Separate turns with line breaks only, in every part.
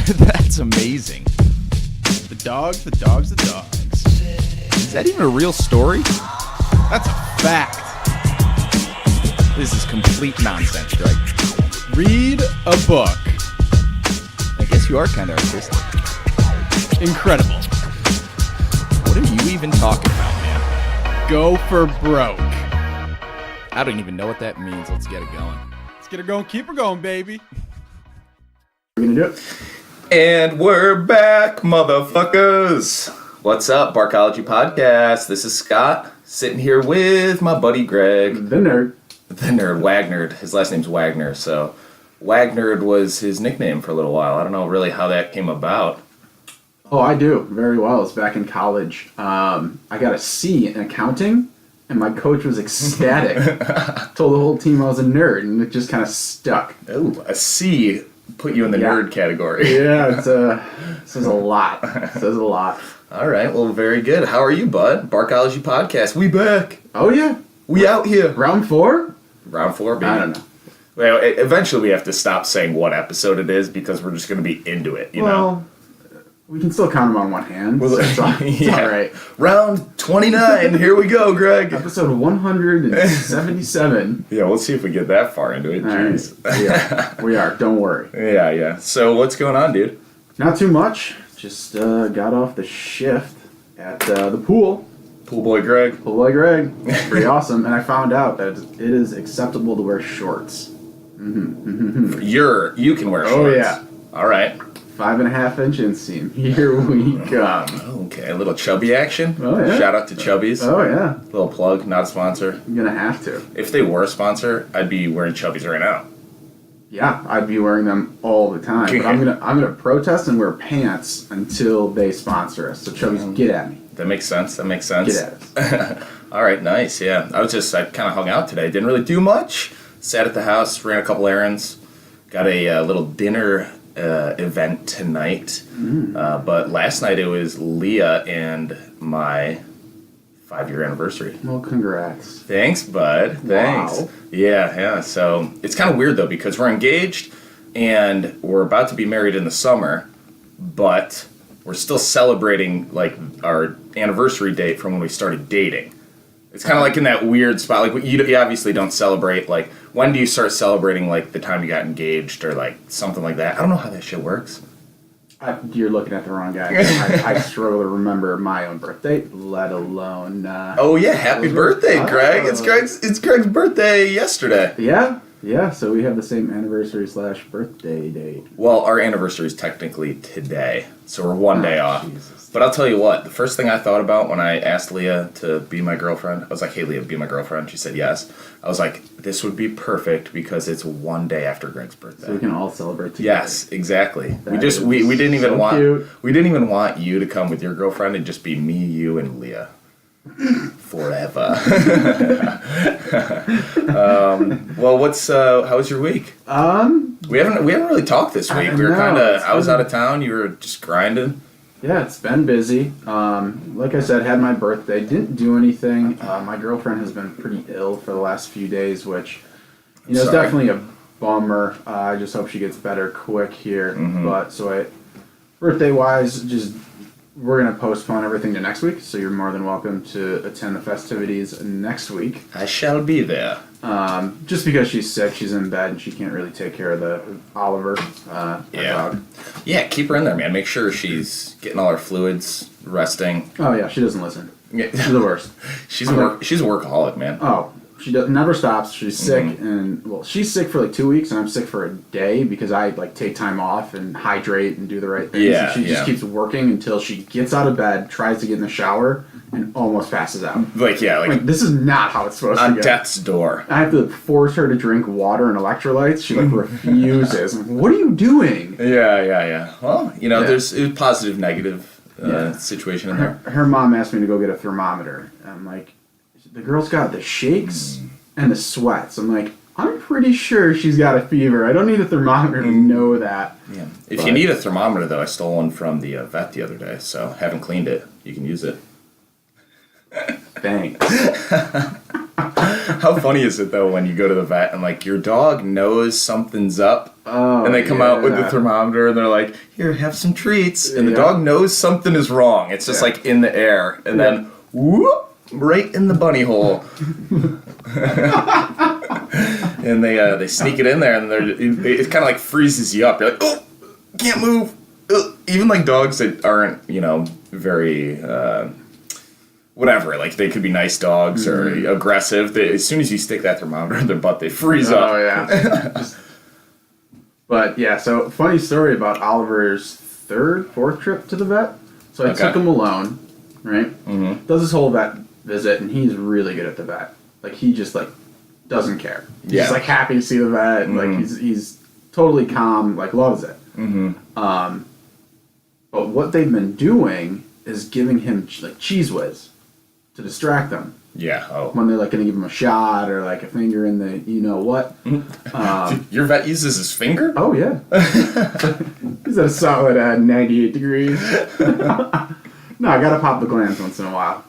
That's amazing. The dogs. Is that even a real story? That's a fact. This is complete nonsense, Greg. Read a book. I guess you are kind of artistic. Incredible. What are you even talking about, man? Go for broke. I don't even know what that means. Let's get it going.
Let's get her going. Keep her going, baby.
We're gonna do it.
And we're back, motherfuckers. What's up, Barkology Podcast? This is Scott, sitting here with my buddy Greg.
The nerd.
The nerd, Wagner. His last name's Wagner, so Wagner was his nickname for a little while. I don't know really how that came about.
Oh, I do very well. It's back in college. I got a C in accounting, and my coach was ecstatic. Told the whole team I was a nerd, and it just kind of stuck.
Oh, a C put you in the nerd category.
Yeah, it says a lot. It says a lot.
All right, well, very good. How are you, bud? Barkology Podcast. We back.
Oh, yeah.
We out here.
Round 4?
Round 4, baby.
I don't know.
Well, eventually we have to stop saying what episode it is because we're just going to be into it, you know?
We can still count them on one hand. So it's all right.
Round 29. Here we go, Greg.
Episode 177.
Yeah, we'll see if we get that far into it. Jeez.
Right. We are. Don't worry.
Yeah. So what's going on, dude?
Not too much. Just got off the shift at the pool.
Pool boy Greg.
Pool boy Greg. Pretty awesome. And I found out that it is acceptable to wear shorts.
You can wear shorts.
Oh, yeah.
All right.
5.5-inch inseam. Here we come.
Okay, a little chubby action.
Oh, yeah.
Shout out to Chubbies.
Oh, yeah.
Little plug, not a sponsor.
I'm going to have to.
If they were a sponsor, I'd be wearing Chubbies right now.
Yeah, I'd be wearing them all the time. But I'm gonna protest and wear pants until they sponsor us. So Chubbies, get at me.
That makes sense. Get
at us.
All right, nice. Yeah, I kind of hung out today. Didn't really do much. Sat at the house, ran a couple errands. Got a little dinner event tonight. But last night it was Leah and my 5-year anniversary.
Well, congrats.
Thanks, bud. Thanks.
Wow.
Yeah. So it's kind of weird though because we're engaged and we're about to be married in the summer, but we're still celebrating like our anniversary date from when we started dating. It's kind of like in that weird spot. Like you obviously don't celebrate. Like when do you start celebrating? Like the time you got engaged or like something like that. I don't know how that shit works.
You're looking at the wrong guy. I struggle to remember my own birthday, let alone.
Oh yeah, happy birthday, Greg! It's Greg's birthday yesterday.
Yeah. So we have the same anniversary / birthday date.
Well, our anniversary is technically today, so we're one day off.
Jesus.
But I'll tell you what, the first thing I thought about when I asked Leah to be my girlfriend, I was like, "Hey, Leah, be my girlfriend." She said yes. I was like, "This would be perfect because it's one day after Greg's birthday."
So we can all celebrate together.
Yes, exactly.
We
didn't even want
cute.
we didn't even want you to come with your girlfriend and just be me, you, and Leah. Forever. Well, how was your week? We haven't really talked this week. We were I was out of town. You were just grinding.
Yeah, it's been busy. Like I said, had my birthday. Didn't do anything. My girlfriend has been pretty ill for the last few days, which is definitely a bummer. I just hope she gets better quick here. But birthday wise, we're going to postpone everything to next week, so you're more than welcome to attend the festivities next week.
I shall be there.
Just because she's sick, she's in bed, and she can't really take care of Oliver, our dog.
Yeah, keep her in there, man. Make sure she's getting all her fluids, resting.
Oh, yeah, she doesn't listen.
Yeah.
She's the worst.
She's a workaholic, man.
Oh, she never stops. She's sick, and she's sick for like 2 weeks, and I'm sick for a day because I take time off and hydrate and do the right things.
Yeah,
and she just keeps working until she gets out of bed, tries to get in the shower, and almost passes out.
This
is not how it's supposed to go.
On death's door.
I have to force her to drink water and electrolytes. She refuses. What are you doing?
Yeah. Well, there's a positive, negative situation in there.
Her mom asked me to go get a thermometer. I'm like, the girl's got the shakes and the sweats. I'm like, I'm pretty sure she's got a fever. I don't need a thermometer to know that.
Yeah. If you need a thermometer, though, I stole one from the vet the other day, so haven't cleaned it. You can use it.
Thanks.
How funny is it, though, when you go to the vet and, your dog knows something's up
Oh,
and they come out with the
yeah.
thermometer and they're like, "Here, have some treats." And the
Yeah.
dog knows something is wrong. It's just
Yeah.
like in the air, and then whoop, right in the bunny hole. And they sneak it in there, and it kind of like freezes you up. You're like, "Oh, can't move." Ugh. Even like dogs that aren't, very whatever. Like they could be nice dogs or aggressive. As soon as you stick that thermometer in their butt, they freeze up.
Oh yeah. But yeah, so funny story about Oliver's fourth trip to the vet. So I
Okay.
took him alone, right?
Mm-hmm.
Does his whole vet visit, and he's really good at the vet. Like he just like doesn't care. He's
Yeah.
just like happy to see the vet. And, like he's totally calm. Like loves it.
Mm-hmm.
But what they've been doing is giving him like Cheese Whiz to distract them
Yeah. Oh.
when they're like gonna give him a shot or like a finger in the you know what.
Your vet uses his finger?
Oh yeah, he's at a solid 98 degrees. No, I gotta pop the glands once in a while.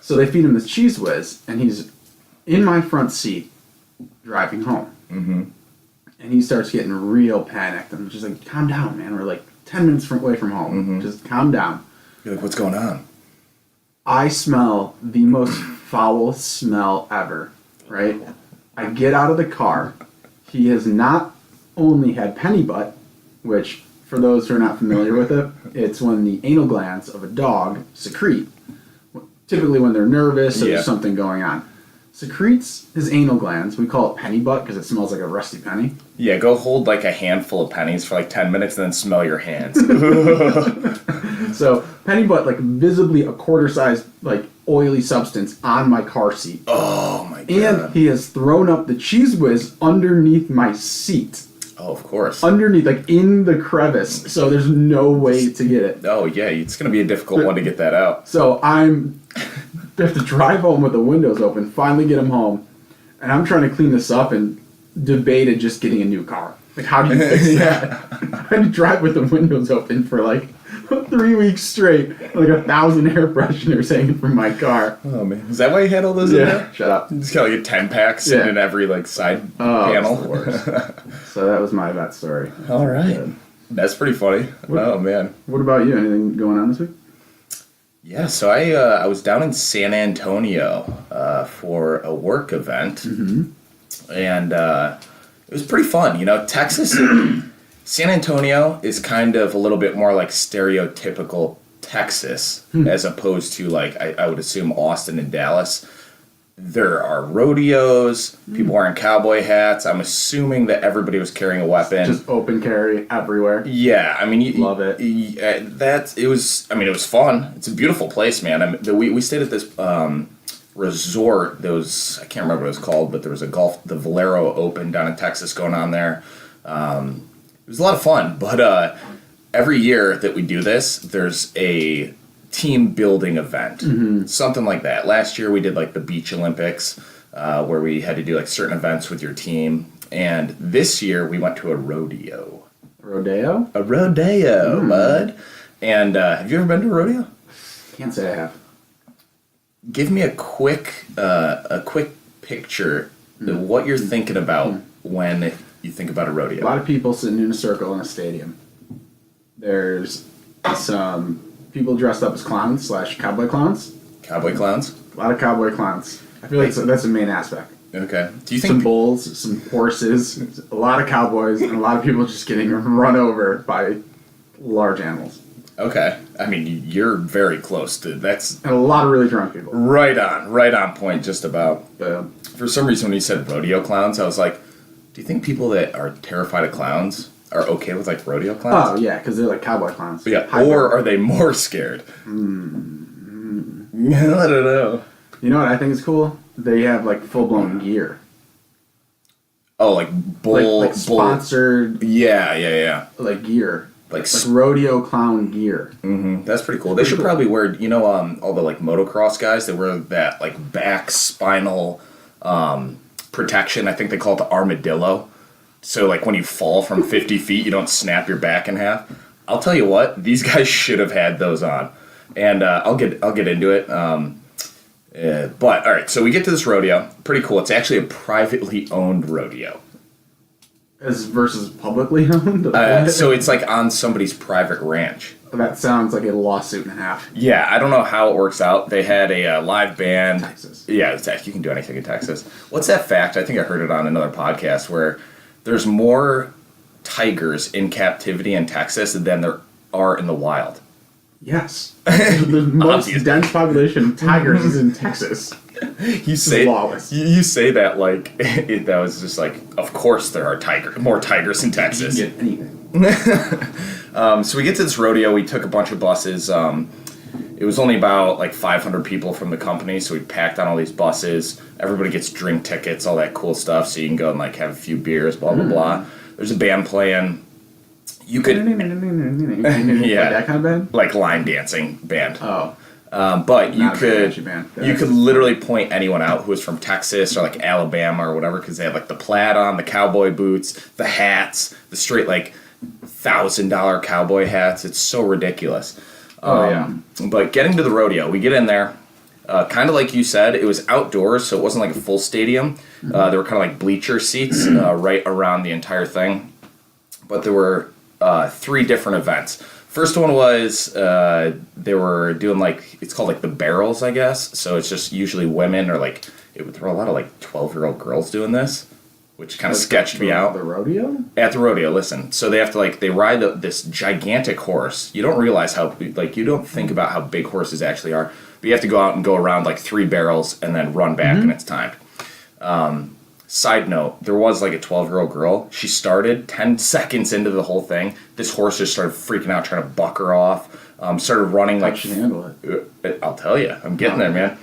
So they feed him this Cheese Whiz, and he's in my front seat driving home.
Mm-hmm.
And he starts getting real panicked. I'm just like, calm down, man. We're like 10 minutes away from home.
Mm-hmm.
Just calm down.
You're like, what's going on?
I smell the most foul smell ever, right? I get out of the car. He has not only had penny butt, which, for those who are not familiar with it, it's when the anal glands of a dog secrete. Typically when they're nervous or
Yeah.
there's something going on. Secretes his anal glands. We call it penny butt because it smells like a rusty penny.
Yeah, go hold like a handful of pennies for like 10 minutes and then smell your hands.
So penny butt, like visibly a quarter-sized, like oily substance on my car seat.
Oh my god.
And he has thrown up the Cheese Whiz underneath my seat.
Oh, of course.
Underneath, like in the crevice. So there's no way to get it.
Oh yeah, it's going to be a difficult one to get that out.
So I have to drive home with the windows open, finally get him home. And I'm trying to clean this up and debated just getting a new car. Like, how do you fix that? I had to drive with the windows open for like 3 weeks straight. Like 1,000 air fresheners hanging from my car.
Oh man, is that why you had all those in there?
Shut up.
You just got like a 10-pack sitting
Yeah.
in every like side
Oh,
panel.
it's the worst. So that was my vet story.
All right,
Good.
that's pretty funny. Oh man.
What about you? Anything going on this week?
Yeah, so I was down in San Antonio for a work event, and it was pretty fun. Texas, San Antonio is kind of a little bit more like stereotypical Texas as opposed to like I would assume Austin and Dallas. There are rodeos, people wearing cowboy hats. I'm assuming that everybody was carrying a weapon.
Just open carry everywhere.
Yeah, I mean,
Love it.
It was fun. It's a beautiful place, man. We stayed at this resort. There was, I can't remember what it was called, but there was the Valero Open down in Texas going on there. It was a lot of fun, but every year that we do this, there's a team building event, something like that. Last year we did like the Beach Olympics, where we had to do like certain events with your team, and this year we went to a rodeo.
Rodeo?
A rodeo, bud. And have you ever been to a rodeo?
Can't say I have.
Give me a quick picture of what you're thinking about when you think about a
A
rodeo.
lot of people sitting in a circle in a stadium. There's some people dressed up as clowns / cowboy clowns.
Cowboy clowns.
A lot of cowboy clowns. I feel like that's the main aspect.
Okay. Do you
Some
think?
bulls, some horses, a lot of cowboys, and a lot of people just getting run over by large animals.
Okay. I mean, you're very close to that's
And a lot of really drunk people.
right on point. Just about. For some reason, when you said rodeo clowns, I was like, do you think people that are terrified of clowns are okay with like rodeo
Oh,
clowns?
yeah, because they're like cowboy clowns.
Yeah.
Hybrid.
Or are they more scared? I don't know.
You know what I think is cool? They have like full-blown gear.
Oh, like bull,
Like sponsored
Yeah.
like gear.
Like
Like rodeo clown gear.
That's pretty cool. They should probably wear, all the like motocross guys. They wear that like back spinal protection. I think they call it the armadillo. So like when you fall from 50 feet, you don't snap your back in half. I'll tell you what, these guys should have had those on, and I'll get into it. But all right, so we get to this rodeo. Pretty cool. It's actually a privately owned rodeo.
As versus publicly owned?
So it's like on somebody's private ranch.
That sounds like a lawsuit and a half.
Yeah, I don't know how it works out. They had a live band.
Texas.
Yeah, you can do anything in Texas. What's that fact? I think I heard it on another podcast where there's more tigers in captivity in Texas than there are in the wild.
Yes. The most
Obvious.
dense population of tigers is in Texas.
You say
lawless.
you say that like that was just like, of course there are more tigers in Texas.
You can get anything.
So we get to this rodeo. We took a bunch of buses. It was only about like 500 people from the company, so we packed on all these buses. Everybody gets drink tickets, all that cool stuff, so you can go and like have a few beers, blah blah blah. There's a band playing. You could
Yeah. That kind of band?
like line dancing band.
Oh.
But you
Not a very
could
catchy band.
you could literally point anyone out who was from Texas or like Alabama or whatever, because they had like the plaid on, the cowboy boots, the hats, the straight like $1,000 cowboy hats. It's so ridiculous.
Yeah.
But getting to the rodeo, we get in there. Kind of like you said, it was outdoors, so it wasn't like a full stadium. There were kind of like bleacher seats right around the entire thing. But there were 3 different events. First one was they were doing like, it's called like the barrels, I guess. So it's just usually women or like, there were a lot of like 12-year-old girls doing this, which kind of sketched me out.
The rodeo?
At the rodeo, listen. So they have to like, they ride this gigantic horse. You don't realize how, like, you don't think about how big horses actually are. But you have to go out and go around like 3 barrels and then run back and it's timed. Side note, there was like a 12-year-old girl. She started 10 seconds into the whole thing. This horse just started freaking out, trying to buck her off. Started running like...
How'd she handle it?
I'll tell you. I'm getting there, man.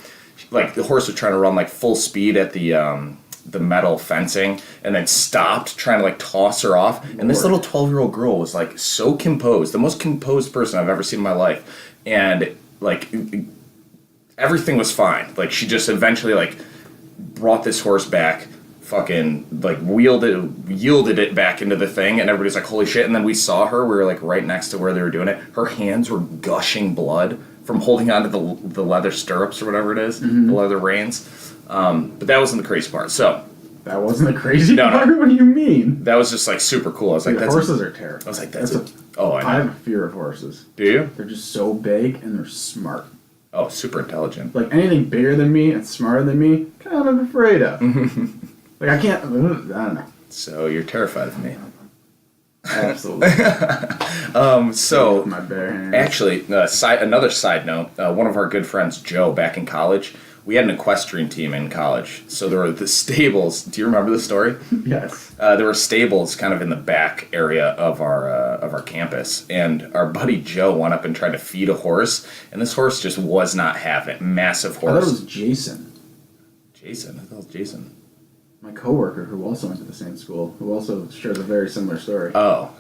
Like, the horse was trying to run like full speed at the metal fencing and then stopped trying to like toss her off. And this little 12-year-old girl was like so composed. The most composed person I've ever seen in my life. And like everything was fine. Like she just eventually like brought this horse back, fucking like yielded it back into the thing, and everybody's like, holy shit. And then we saw her, we were like right next to where they were doing it. Her hands were gushing blood from holding onto the leather stirrups or whatever it is, the leather reins. But that wasn't the crazy part. So
That wasn't the crazy
No, no.
part? What do you mean?
that was just like super cool. I was like,
Dude,
that's
horses are terrible.
I was like, I
I have
know.
a fear of horses.
Do you?
They're just so big and they're smart.
Oh, super intelligent.
Like anything bigger than me and smarter than me, kind of afraid of. Like I can't. I don't know.
So you're terrified of me.
Absolutely.
So
With my bare hands.
actually, another side note, one of our good friends, Joe, back in college, we had an equestrian team in college. So there were the stables. Do you remember the story?
Yes.
There were stables kind of in the back area of our campus, and our buddy Joe went up and tried to feed a horse, and this horse just was not having it. Massive
I
horse.
thought it was Jason,
Jason. I thought it was Jason.
my coworker, who also went to the same school, who also shares a very similar story.
Oh,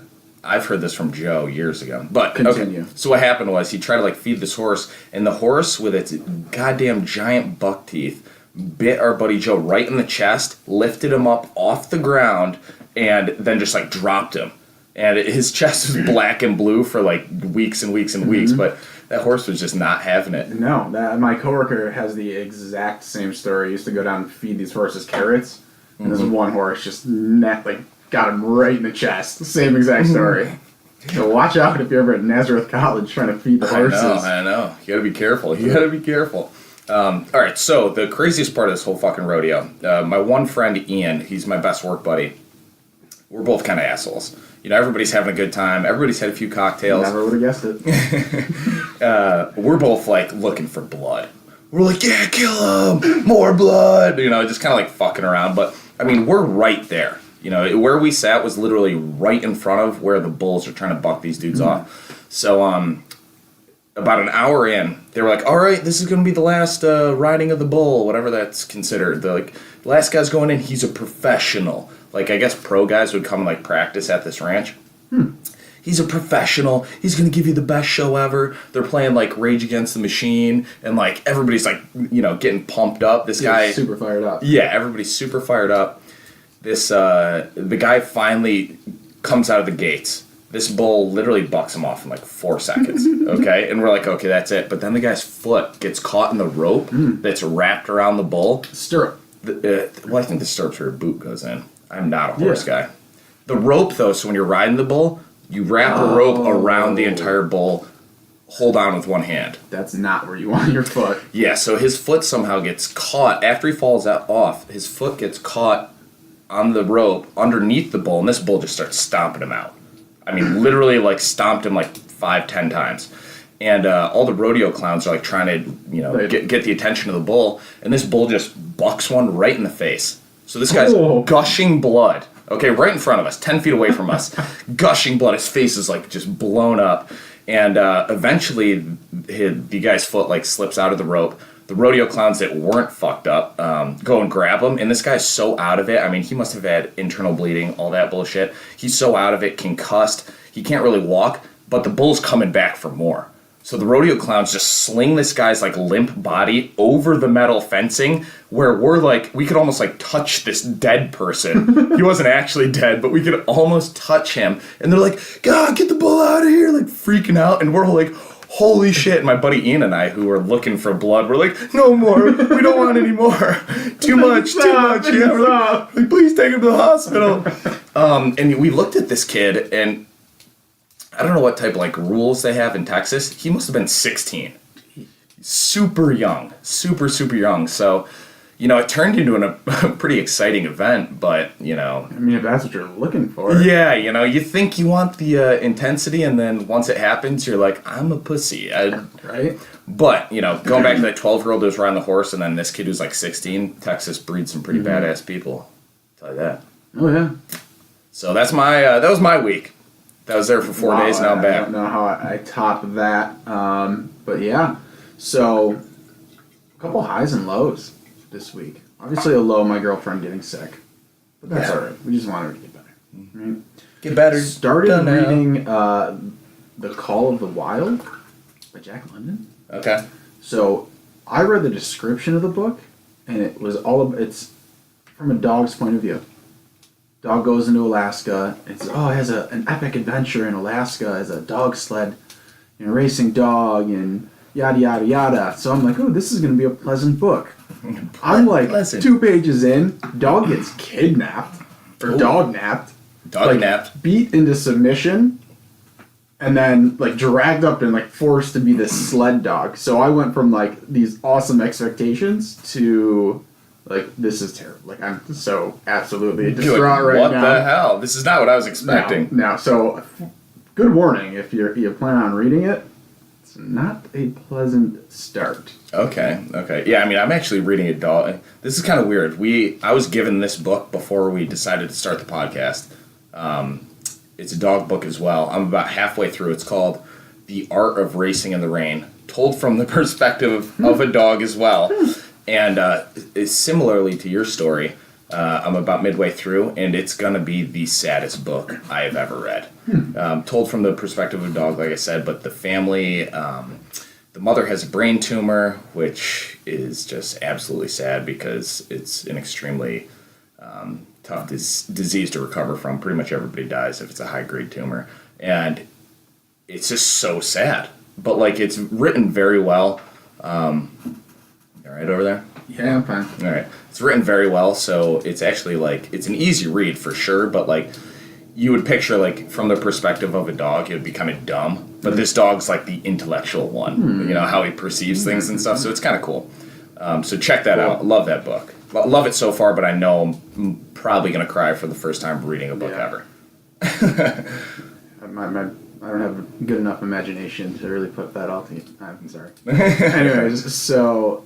I've heard this from Joe years ago. But
Continue.
okay. So what happened was he tried to like feed this horse, and the horse with its goddamn giant buck teeth bit our buddy Joe right in the chest, lifted him up off the ground, and then just like dropped him. And his chest was black and blue for like weeks and weeks and weeks, but that horse was just not having it.
No, my coworker has the exact same story. He used to go down and feed these horses carrots, and this one horse just got him right in the chest. Same exact story. So watch out if you're ever at Nazareth College trying to feed the horses.
I know. You gotta be careful. All right, so the craziest part of this whole fucking rodeo, my one friend Ian, he's my best work buddy. We're both kind of assholes. You know, everybody's having a good time. Everybody's had a few cocktails.
Never would have guessed it.
We're both like looking for blood. We're like, yeah, kill him, more blood. You know, just kind of like fucking around. But I mean, we're right there. You know, where we sat was literally right in front of where the bulls are trying to buck these dudes off. So, about an hour in, they were like, all right, this is going to be the last riding of the bull, whatever that's considered. They're like, the last guy's going in, he's a professional. Like, I guess pro guys would come and like practice at this ranch. He's a professional. He's going to give you the best show ever. They're playing like Rage Against the Machine, and like everybody's like, you know, getting pumped up. This guy,
super fired up.
yeah, everybody's super fired up. This the guy finally comes out of the gates. This bull literally bucks him off in like 4 seconds. Okay, and we're like, okay, that's it. But then the guy's foot gets caught in the rope that's wrapped around the bull.
Stirrup.
Well, I think the stirrups where a boot goes in. I'm not a horse guy. The rope, though, so when you're riding the bull, you wrap a rope around the entire bull, hold on with one hand.
That's not where you want your foot.
Yeah, so his foot somehow gets caught. After he falls off, his foot gets caught on the rope underneath the bull, and this bull just starts stomping him out. I mean, literally, like, stomped him, like, 5-10 times. And all the rodeo clowns are, like, trying to, get the attention of the bull, and this bull just bucks one right in the face. So this guy's gushing blood. Okay, right in front of us, 10 feet away from us. Gushing blood. His face is, like, just blown up. And eventually, the guy's foot, like, slips out of the rope. The rodeo clowns that weren't fucked up go and grab him. And this guy's so out of it. I mean, he must have had internal bleeding, all that bullshit. He's so out of it, concussed. He can't really walk. But the bull's coming back for more. So the rodeo clowns just sling this guy's, like, limp body over the metal fencing where we could almost, like, touch this dead person. He wasn't actually dead, but we could almost touch him. And they're like, God, get the bull out of here, like, freaking out. And we're all like, holy shit. And my buddy Ian and I, who were looking for blood, we're like, no more. We don't want any more. Too much. Yeah, we're like, please take him to the hospital. And we looked at this kid, and I don't know what type of, like, rules they have in Texas. He must have been 16. Super young. Super, super young. So, it turned into a pretty exciting event, but,
I mean, if that's what you're looking for.
Yeah, you think you want the intensity, and then once it happens, you're like, I'm a pussy.
Right?
But, going back to that 12-year-old who was riding the horse, and then this kid who's, like, 16, Texas breeds some pretty badass people. I'll tell you that.
Oh, yeah.
So that was my week. That was there for 4 days, now I'm back.
I don't know how I top that. But yeah, so a couple highs and lows this week. Obviously a low, my girlfriend getting sick. But that's all right. We just want her to get better. Right?
Get better.
Started reading The Call of the Wild by Jack London.
Okay.
So I read the description of the book, and it's from a dog's point of view. Dog goes into Alaska. It has an epic adventure in Alaska as a dog sled, racing dog, and yada yada yada. So I'm like, oh, this is gonna be a pleasant book. I'm like 2 pages in, dog gets kidnapped or dog napped, beat into submission, and then like dragged up and like forced to be this sled dog. So I went from like these awesome expectations to like, this is terrible. Like, I'm so absolutely distraught right now.
What the hell? This is not what I was expecting.
No. So, good warning. If you plan on reading it, it's not a pleasant start.
Okay. Yeah, I mean, I'm actually reading a dog. This is kind of weird. I was given this book before we decided to start the podcast. It's a dog book as well. I'm about halfway through. It's called The Art of Racing in the Rain, told from the perspective of a dog as well. And similarly to your story, I'm about midway through, and it's going to be the saddest book I have ever read. Told from the perspective of a dog, like I said, but the family, the mother has a brain tumor, which is just absolutely sad because it's an extremely tough disease to recover from. Pretty much everybody dies if it's a high-grade tumor. And it's just so sad. But, like, it's written very well. All right over there?
Yeah, I'm fine.
All right. It's written very well, so it's actually, like, it's an easy read for sure, but, like, you would picture, like, from the perspective of a dog, it would be kind of dumb, but this dog's, like, the intellectual one, how he perceives things and stuff, so it's kind of cool. So check that out. Love that book. Love it so far, but I know I'm probably going to cry for the first time reading a book ever.
I don't have a good enough imagination to really put that all together. I'm sorry. Anyways, so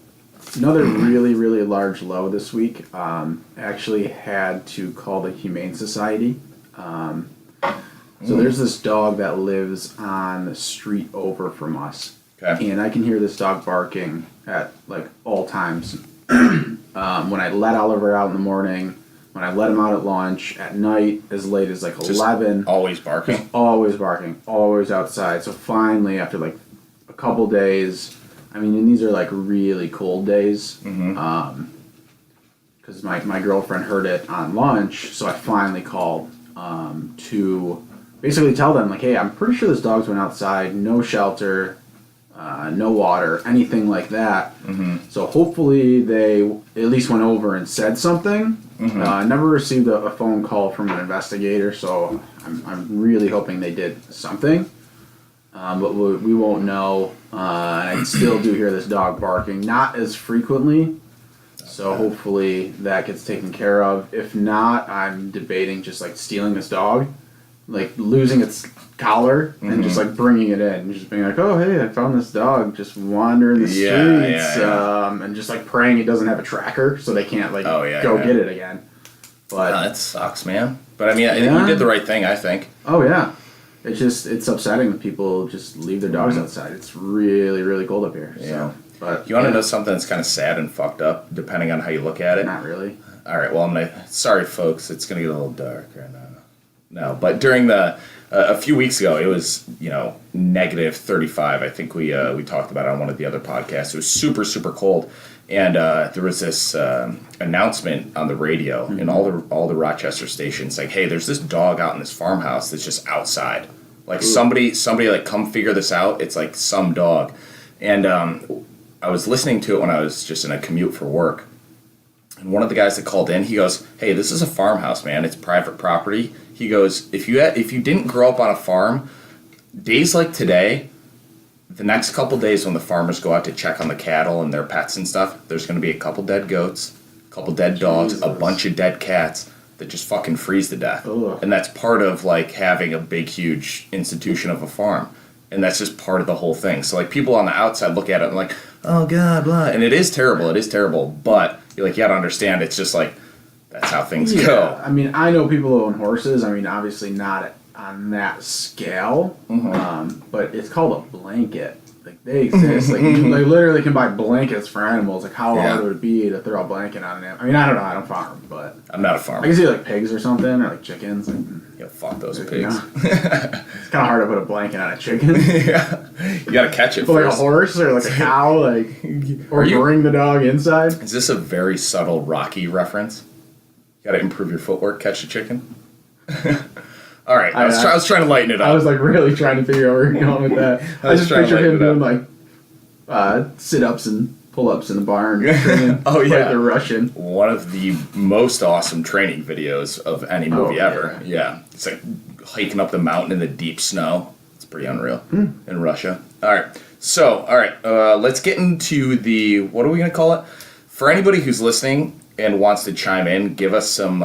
another really, really large low this week. Actually had to call the Humane Society. So there's this dog that lives on the street over from us. Okay. And I can hear this dog barking at like all times. When I let Oliver out in the morning, when I let him out at lunch, at night, as late as like 11.
Always barking?
Just always barking, always outside. So finally, after like a couple days, I mean, and these are like really cold days, because my girlfriend heard it on lunch, so I finally called to basically tell them, like, hey, I'm pretty sure this dog's went outside, no shelter, no water, anything like that. So hopefully they at least went over and said something. I never received a phone call from an investigator, so I'm really hoping they did something. But we won't know. I still do hear this dog barking, not as frequently. So hopefully that gets taken care of. If not, I'm debating just like stealing this dog, like losing its collar and just like bringing it in, and just being like, oh hey, I found this dog just wandering the streets, and just like praying it doesn't have a tracker so they can't like go get it again. But
that sucks, man. But I mean, you did the right thing, I think.
Oh yeah, it's upsetting that people just leave their dogs outside. It's really really cold up here.
Yeah.
So, but
You want to know something that's kind of sad and fucked up, depending on how you look at it?
Not really.
All right, well, sorry, folks, it's going to get a little dark right now. No, but during a few weeks ago, it was, negative 35. I think we talked about it on one of the other podcasts. It was super, super cold. And there was this announcement on the radio in all the Rochester stations, like, hey, there's this dog out in this farmhouse that's just outside. Like, somebody like, come figure this out. It's like some dog. And I was listening to it when I was just in a commute for work. And one of the guys that called in, he goes, hey, this is a farmhouse, man. It's private property. He goes, if you didn't grow up on a farm, days like today, the next couple days when the farmers go out to check on the cattle and their pets and stuff, there's going to be a couple dead goats, a couple dead dogs, a bunch of dead cats that just fucking freeze to death.
Ugh.
And that's part of, like, having a big, huge institution of a farm. And that's just part of the whole thing. So, like, people on the outside look at it and like, oh, God, blah. And it is terrible. But, you gotta understand, it's just like, that's how things go.
I mean, I know people who own horses. I mean, obviously not on that scale. But it's called a blanket. Like, they exist. Like, you literally can buy blankets for animals. Like, how hard would it be to throw a blanket on an animal? I mean, I don't know. I don't farm, but
I'm not a farmer.
I can see, like, pigs or something, or, like, chickens. Like,
Fuck those pigs.
It's kind of hard to put a blanket on a chicken.
Yeah. You gotta catch it
But, like,
first.
a horse or, like, a cow, like, or bring the dog inside.
Is this a very subtle Rocky reference? You gotta improve your footwork, catch the chicken? All right, I was trying to lighten it up.
I was like really trying to figure out where you're going with that. I just pictured him doing like sit-ups and pull-ups in the barn. Training,
oh yeah,
like the Russian.
One of the most awesome training videos of any movie ever. Yeah, it's like hiking up the mountain in the deep snow. It's pretty unreal in Russia. All right, let's get into the, what are we gonna call it? For anybody who's listening and wants to chime in, give us some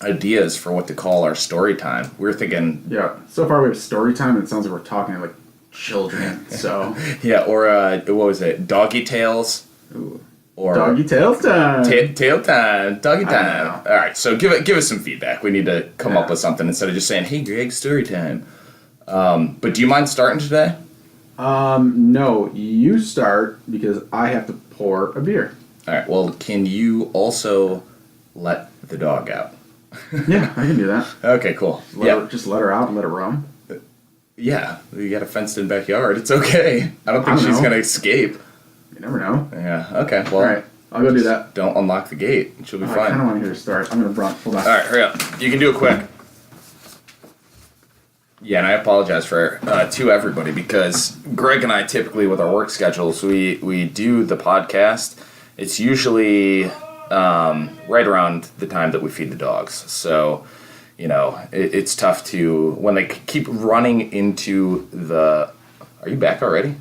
ideas for what to call our story time. We're thinking...
Yeah, so far we have story time, and it sounds like we're talking like children, so...
yeah, or, what was it? Doggy Tales?
Ooh.
Or
Doggy Tales time!
Tail time. Doggy time. All right, so give us some feedback. We need to come up with something instead of just saying, hey, Greg, story time. But do you mind starting today?
No, you start, because I have to pour a beer.
All right, well, can you also let the dog out?
Yeah, I can do that.
Okay, cool.
Just let her out and let her roam.
Yeah, you got a fenced-in backyard. It's okay. I don't think she's going to escape.
You never know.
Yeah, okay, well...
All right, I'll go do that.
Don't unlock the gate. She'll be fine.
I kind of want to hear her start. I'm going to run. Hold on.
All right, hurry up. You can do it quick. Yeah, and I apologize to everybody, because Greg and I typically, with our work schedules, we do the podcast. It's usually right around the time that we feed the dogs. So, it's tough to, when they keep running into the... Are you back already?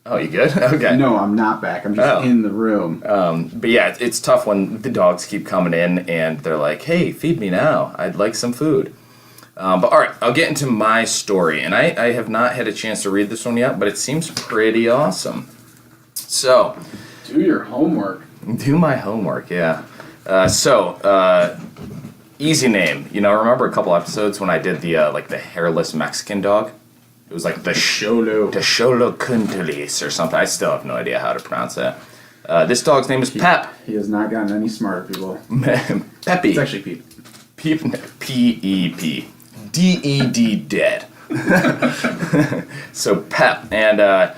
Oh, you good? Okay.
No, I'm not back. I'm just in the room.
But yeah, it's tough when the dogs keep coming in and they're like, hey, feed me now. I'd like some food. But all right, I'll get into my story. And I have not had a chance to read this one yet, but it seems pretty awesome. So...
Do your homework.
Do my homework, yeah. Easy name. Remember a couple episodes when I did the hairless Mexican dog? It was like the Xolo Kuntalis or something. I still have no idea how to pronounce that. This dog's name is Pep.
He has not gotten any smarter, people.
Peppy.
It's actually Pete.
P-E-P. D-E-D, dead. So Pep. And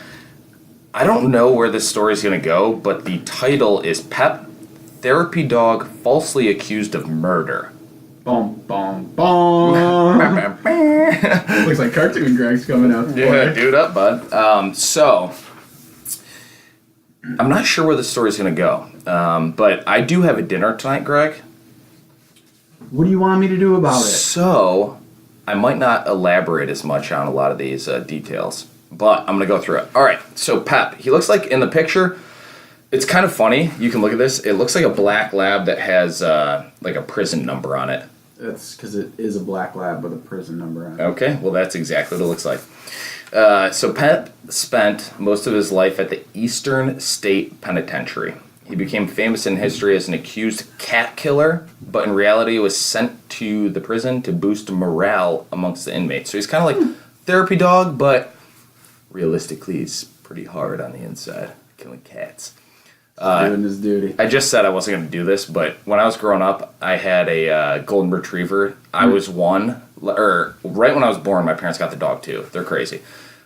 I don't know where this story's going to go, but the title is Pep, Therapy Dog Falsely Accused of Murder.
Boom, boom, boom. Looks like Cartoon Greg's coming out.
Yeah, dude up, bud. So, I'm not sure where the story's going to go, but I do have a dinner tonight, Greg.
What do you want me to do about it?
So, I might not elaborate as much on a lot of these details, but I'm going to go through it. All right, so Pep, he looks like in the picture, it's kind of funny. You can look at this. It looks like a black lab that has like a prison number on it.
That's because it is a black lab with a prison number on it.
Okay, well, that's exactly what it looks like. So Pep spent most of his life at the Eastern State Penitentiary. He became famous in history as an accused cat killer, but in reality was sent to the prison to boost morale amongst the inmates. So he's kind of like therapy dog, but realistically he's pretty hard on the inside, killing cats.
Doing his duty.
I just said I wasn't going to do this, but when I was growing up, I had a golden retriever. I was right when I was born, my parents got the dog too. They're crazy.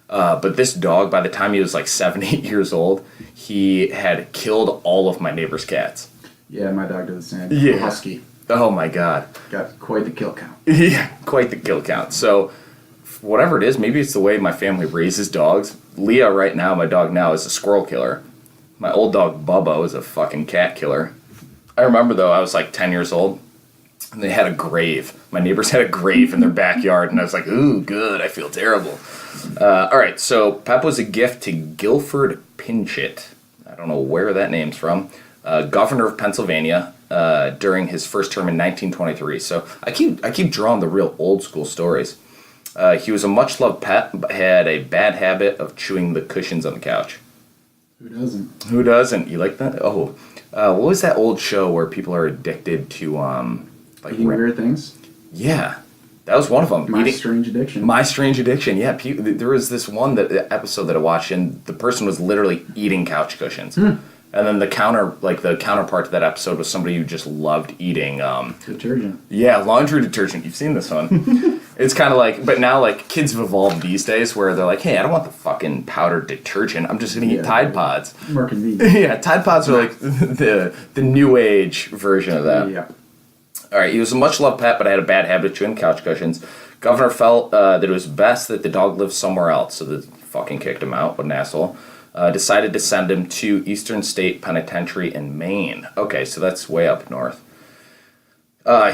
But this dog, by the time he was like 7, 8 years old, he had killed all of my neighbor's cats.
Yeah, my dog did the same.
Yeah.
Husky.
Oh my God.
Got quite the kill count.
Yeah, quite the kill count. So, whatever it is, maybe it's the way my family raises dogs. Leah, right now, my dog now, is a squirrel killer. My old dog, Bubba, is a fucking cat killer. I remember, though, I was like 10 years old, and they had a grave. My neighbors had a grave in their backyard, and I was like, ooh, good, I feel terrible. All right, so Pep was a gift to Guilford Pinchot. I don't know where that name's from. Governor of Pennsylvania during his first term in 1923. So I keep drawing the real old school stories. He was a much-loved pet, but had a bad habit of chewing the cushions on the couch.
Who doesn't?
Who doesn't? You like that? Oh, what was that old show where people are addicted to like
Eating weird things?
Yeah, that was one of them.
My Strange Addiction.
My Strange Addiction. Yeah, there was this one episode that I watched, and the person was literally eating couch cushions. And then the counterpart to that episode was somebody who just loved eating
detergent.
Yeah, laundry detergent. You've seen this one. It's kind of like, but now like kids have evolved these days where they're like, hey, I don't want the fucking powdered detergent. I'm just gonna eat Tide Pods.
More convenient.
Yeah, Tide Pods are like the new age version of that.
Yeah.
All right, he was a much-loved pet, but had a bad habit of chewing couch cushions. Governor felt that it was best that the dog lived somewhere else, so they fucking kicked him out. What an asshole. Decided to send him to Eastern State Penitentiary in Maine. Okay, so that's way up north.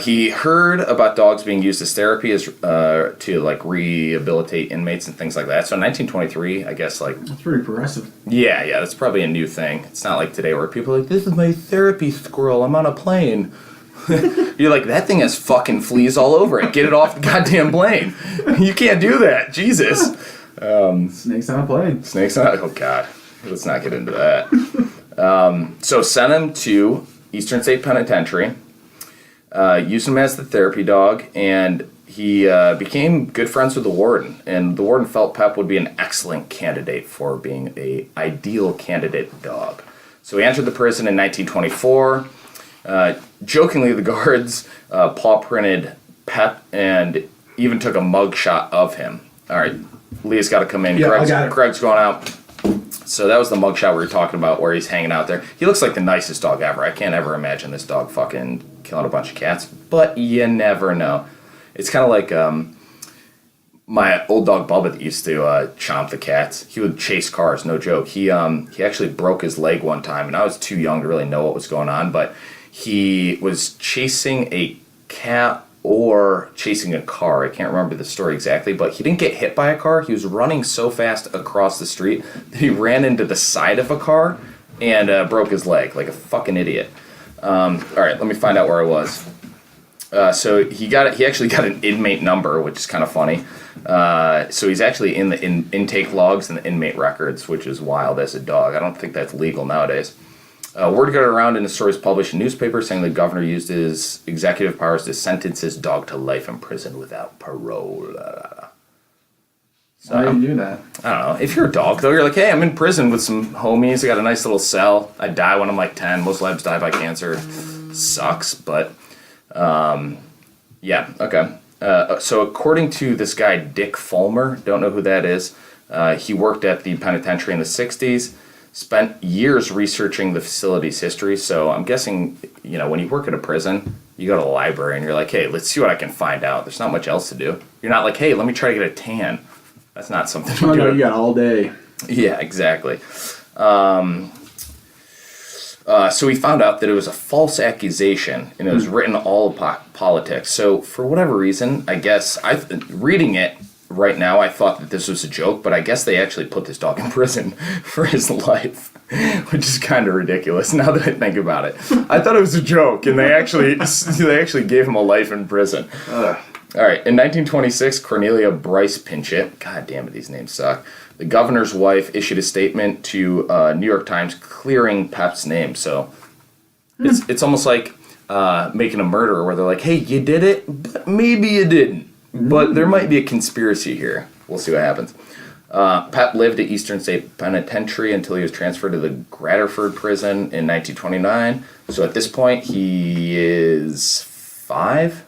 He heard about dogs being used as therapy to like rehabilitate inmates and things like that. So in 1923, I guess like...
That's pretty progressive.
Yeah, that's probably a new thing. It's not like today where people are like, this is my therapy squirrel, I'm on a plane. You're like, that thing has fucking fleas all over it. Get it off the goddamn plane. You can't do that. Jesus.
Snakes on a plane.
Snakes on... Oh, God. Let's not get into that. So sent him to Eastern State Penitentiary. Used him as the therapy dog, and he became good friends with the warden. And the warden felt Pep would be an excellent candidate for being an ideal candidate dog. So he entered the prison in 1924. Jokingly, the guards paw printed Pep and even took a mug shot of him. All right, Leah's got to come in.
Yeah,
Greg's going out. So that was the mugshot we were talking about where he's hanging out there. He looks like the nicest dog ever. I can't ever imagine this dog fucking killing a bunch of cats, but you never know. It's kind of like my old dog Bubba that used to chomp the cats. He would chase cars, no joke. He actually broke his leg one time, and I was too young to really know what was going on, but he was chasing a cat or chasing a car. I can't remember the story exactly, but he didn't get hit by a car. He was running so fast across the street that he ran into the side of a car and broke his leg like a fucking idiot. All right, let me find out where I was. So he actually got an inmate number, which is kind of funny. So he's actually in the intake logs and the inmate records, which is wild as a dog. I don't think that's legal nowadays. Word got around in the stories published in newspapers saying the governor used his executive powers to sentence his dog to life in prison without parole. So,
why do you do that?
I don't know. If you're a dog, though, you're like, hey, I'm in prison with some homies. I got a nice little cell. I die when I'm like 10. Most labs die by cancer. Sucks, but yeah, okay. So according to this guy, Dick Fulmer, don't know who that is, he worked at the penitentiary in the 60s. Spent years researching the facility's history, so I'm guessing, when you work at a prison, you go to the library and you're like, hey, let's see what I can find out. There's not much else to do. You're not like, hey, let me try to get a tan. That's not something you do.
No, you got all day.
Yeah, exactly. So we found out that it was a false accusation, and it was written all about politics. So for whatever reason, I guess reading it right now, I thought that this was a joke, but I guess they actually put this dog in prison for his life, which is kind of ridiculous now that I think about it. I thought it was a joke, and they actually gave him a life in prison. All right, in 1926, Cornelia Bryce Pinchot, god damn it, these names suck, the governor's wife issued a statement to New York Times clearing Pep's name. So it's almost like making a murder where they're like, hey, you did it, but maybe you didn't. But there might be a conspiracy here. We'll see what happens. Pep lived at Eastern State Penitentiary until he was transferred to the Graterford prison in 1929. So at this point, he is 5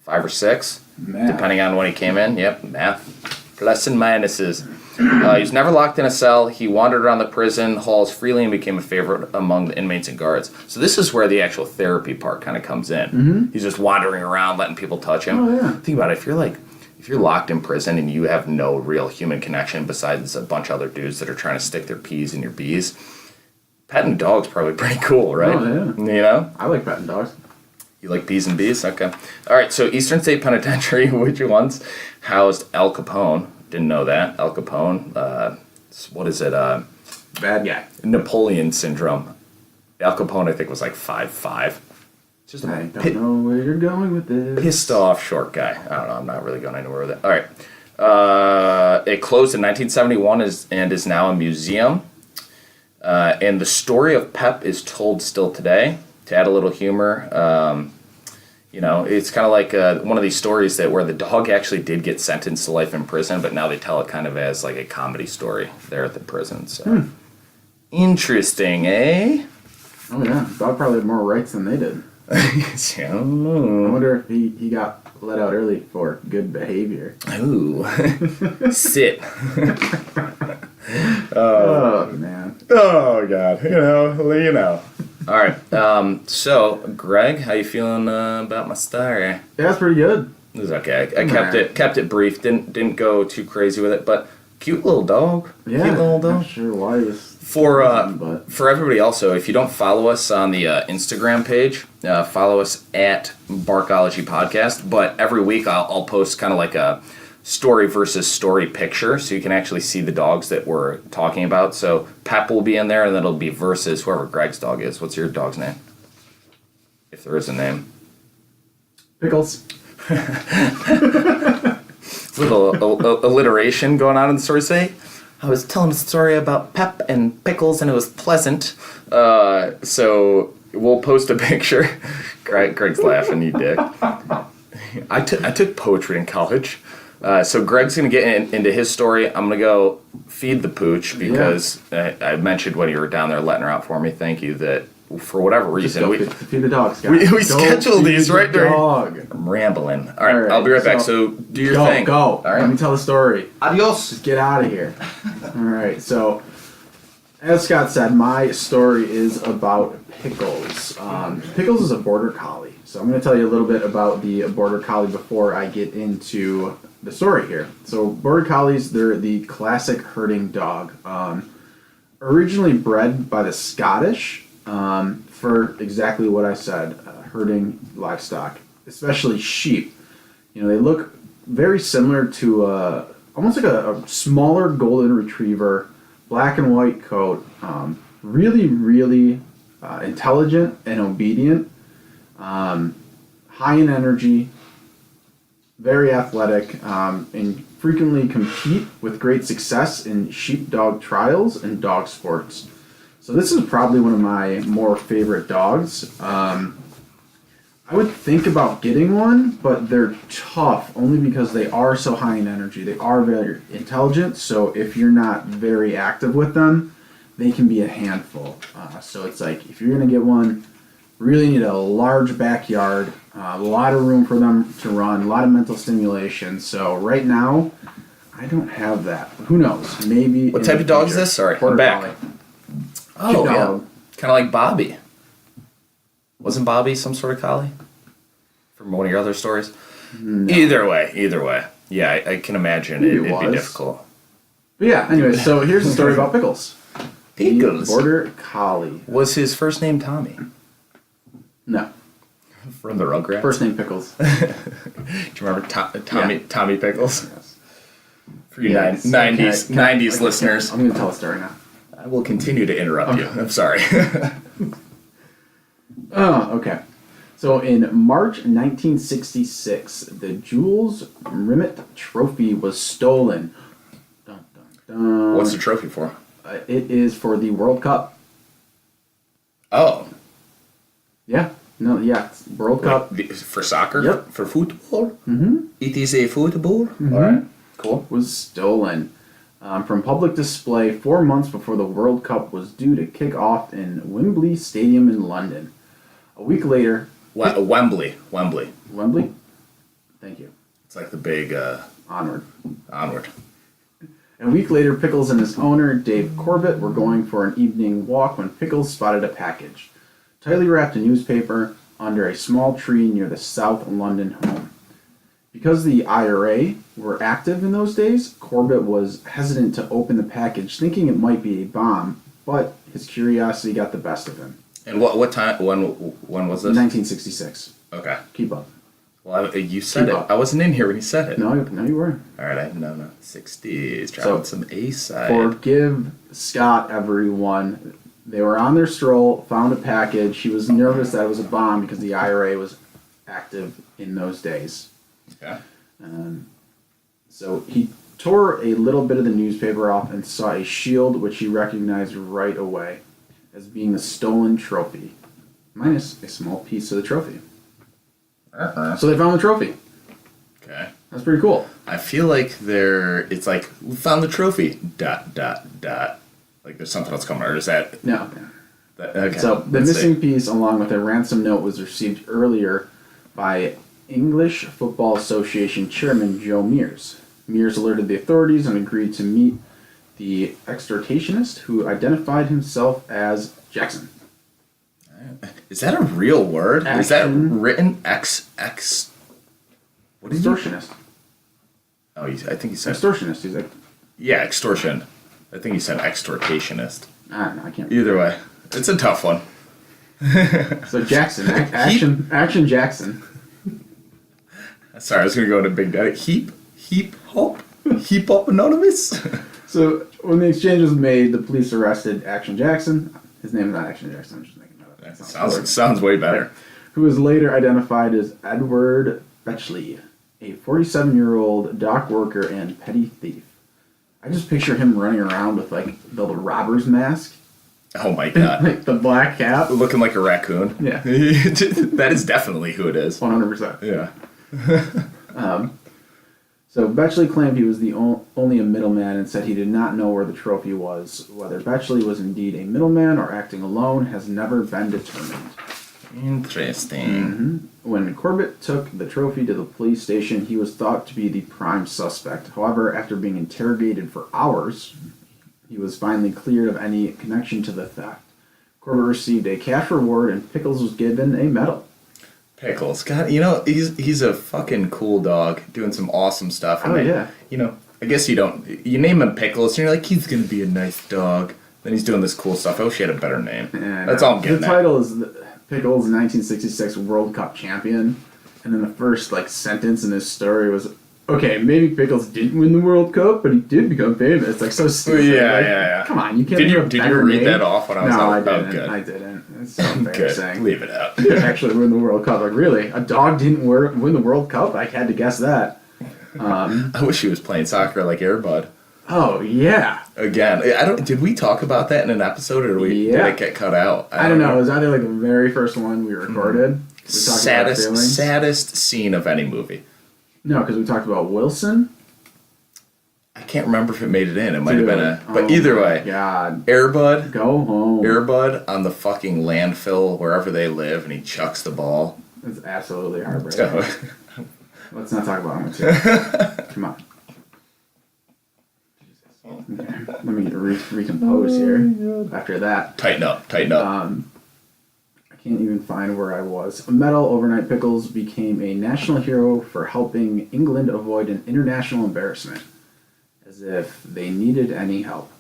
or 6, depending on when he came in. Yep, math. Plus and minuses. He was never locked in a cell. He wandered around the prison halls freely and became a favorite among the inmates and guards. So this is where the actual therapy part kind of comes in. Mm-hmm. He's just wandering around, letting people touch him.
Oh, yeah.
Think about it. If you're locked in prison and you have no real human connection besides a bunch of other dudes that are trying to stick their P's in your B's, petting a dog's probably pretty cool, right?
Oh, yeah.
You know?
I like petting dogs.
You like P's and B's? Okay. All right, so Eastern State Penitentiary, which once housed Al Capone. Didn't know that. Al Capone, what is it?
Bad guy.
Napoleon syndrome. Al Capone, I think, was like 5'5". Just
I don't know where you're going with this.
Pissed off short guy. I don't know. I'm not really going anywhere with it. All right. It closed in 1971 and is now a museum. And the story of Pep is told still today. To add a little humor, it's kind of like one of these stories where the dog actually did get sentenced to life in prison, but now they tell it kind of as like a comedy story there at the prison. So interesting, eh?
Oh yeah, dog probably had more rights than they did.
I don't know.
I wonder if he got let out early for good behavior.
Ooh, sit.
Oh man.
Oh god, you know. All right. So Greg, how you feeling about my story?
Yeah, that's pretty good.
It was okay. I kept it brief. Didn't go too crazy with it, but cute little dog.
Yeah,
cute little dog.
not sure why he was.
For everybody also, if you don't follow us on the Instagram page, follow us at Barkology Podcast. But every week I'll post kind of like a story versus story picture, so you can actually see the dogs that we're talking about. So Pep will be in there, and then it'll be versus whoever Greg's dog is. What's your dog's name? If there is a name.
Pickles.
Little alliteration going on in the story. Say, I was telling a story about Pep and Pickles, and it was pleasant. So we'll post a picture. Greg's laughing, you dick. I took poetry in college. So Greg's going to get into his story. I'm going to go feed the pooch because I mentioned when you were down there letting her out for me. Thank you. That for whatever reason
we feed the dogs. Guys.
We scheduled these right during.
Dog.
I'm rambling. All right, I'll be right back. So do your thing.
Go.
All right.
Let me tell the story.
Adios.
Just get out of here. All right. So, as Scott said, my story is about Pickles. Pickles is a border collie. So I'm going to tell you a little bit about the border collie before I get into the story here. So border collies, they're the classic herding dog. Originally bred by the Scottish for exactly what I said, herding livestock, especially sheep. They look very similar to almost like a smaller golden retriever, black and white coat, really, really intelligent and obedient, high in energy, very athletic, and frequently compete with great success in sheepdog trials and dog sports. So this is probably one of my more favorite dogs. I would think about getting one, but they're tough only because they are so high in energy. They are very intelligent, so if you're not very active with them, they can be a handful. So it's like, if you're going to get one, really need a large backyard, a lot of room for them to run, a lot of mental stimulation. So right now, I don't have that. Who knows? Maybe.
What type of dog is this? Sorry,
Border
I'm back.
collie.
Oh,
Cute
yeah.
dog.
Kind of like Bobby. Wasn't Bobby some sort of collie? from one of your other stories? No. Either way. Yeah, I can imagine it'd be difficult.
But yeah, anyway, so here's a story about Pickles.
Pickles.
The Border Collie.
Was his first name Tommy?
No.
From the Rugrats?
First name Pickles.
Do you remember Tommy Pickles?
Yes.
For you 90s listeners.
I'm going to tell a story now.
I will continue to interrupt you. I'm sorry.
Oh, okay. So in March 1966, the Jules Rimet Trophy was stolen. Dun, dun, dun.
What's the trophy for?
It is for the World Cup.
Oh.
Yeah. No, yeah. It's World Cup.
For soccer?
Yep.
For football?
Mm-hmm.
It is a football?
Mm-hmm.
All right. Cool.
Was stolen from public display 4 months before the World Cup was due to kick off in Wembley Stadium in London. A week later...
Wembley.
Wembley? Thank you.
It's like the big...
Onward. A week later, Pickles and his owner, Dave Corbett, were going for an evening walk when Pickles spotted a package. Tightly wrapped in newspaper under a small tree near the South London home. Because the IRA were active in those days, Corbett was hesitant to open the package, thinking it might be a bomb, but his curiosity got the best of him.
And what time? When was this?
1966.
Okay.
Keep up.
Well, you said it. I wasn't in here when you said it.
No, you were.
All right, no. 60s. Dropping some A-side.
Forgive Scott, everyone. They were on their stroll, found a package. He was nervous that it was a bomb because the IRA was active in those days.
Okay.
So he tore a little bit of the newspaper off and saw a shield which he recognized right away as being the stolen trophy, minus a small piece of the trophy. So they found the trophy.
Okay.
That's pretty cool.
I feel like it's like, we found the trophy, ... Like there's something else coming, or is that...
No.
Okay.
So the missing piece, along with a ransom note, was received earlier by English Football Association Chairman Joe Mears. Mears alerted the authorities and agreed to meet the extortionist, who identified himself as Jackson.
Is that a real word? Is that written X? What is
extortionist?
Oh, I think he said
extortionist. He's like,
yeah, extortion. I think he said extortationist.
I don't know. I can't.
Either way, it's a tough one.
So Jackson, action Jackson.
Sorry, I was gonna go into Big Daddy. Heap hop anonymous.
So when the exchange was made, the police arrested Action Jackson. His name is not Action Jackson. I'm just making that up.
Sounds way better.
Who was later identified as Edward Betchley, a 47-year-old dock worker and petty thief. I just picture him running around with like the robber's mask.
Oh my god!
Like the black cap,
looking like a raccoon.
Yeah,
that is definitely who it is.
100%.
Yeah.
So Betchley claimed he was the only a middleman and said he did not know where the trophy was. Whether Betchley was indeed a middleman or acting alone has never been determined.
Interesting.
Mm-hmm. When Corbett took the trophy to the police station, he was thought to be the prime suspect. However, after being interrogated for hours, he was finally cleared of any connection to the theft. Corbett received a cash reward and Pickles was given a medal.
Pickles. God, he's a fucking cool dog doing some awesome stuff.
And yeah.
I guess you name him Pickles and you're like, he's going to be a nice dog. Then he's doing this cool stuff. I wish he had a better name.
And,
that's all I'm getting
the title is Pickles 1966 World Cup champion. And then the first sentence in his story was, okay, maybe Pickles didn't win the World Cup, but he did become famous. Like, so stupid.
Yeah.
Come on, you can't.
Did you read that off when I was
No,
out?
I didn't.
Oh, good.
I didn't. It's so embarrassing.
Good. Leave it out.
He didn't actually win the World Cup. Like, really? A dog didn't win the World Cup? I had to guess that.
I wish he was playing soccer like Air Bud.
Oh, yeah.
Again, did we talk about that in an episode, or did it get cut out?
I don't know. It was either the very first one we recorded. We talked about
saddest scene of any movie.
No, because we talked about Wilson.
I can't remember if it made it in. It might have been but either way.
God.
Air Bud.
Go home.
Air Bud on the fucking landfill wherever they live, and he chucks the ball.
It's absolutely heartbreaking. Let's not talk about him. Come on. Okay. Let me recompose here after that.
Tighten up.
I can't even find where I was. A medal overnight. Pickles became a national hero for helping England avoid an international embarrassment. As if they needed any help.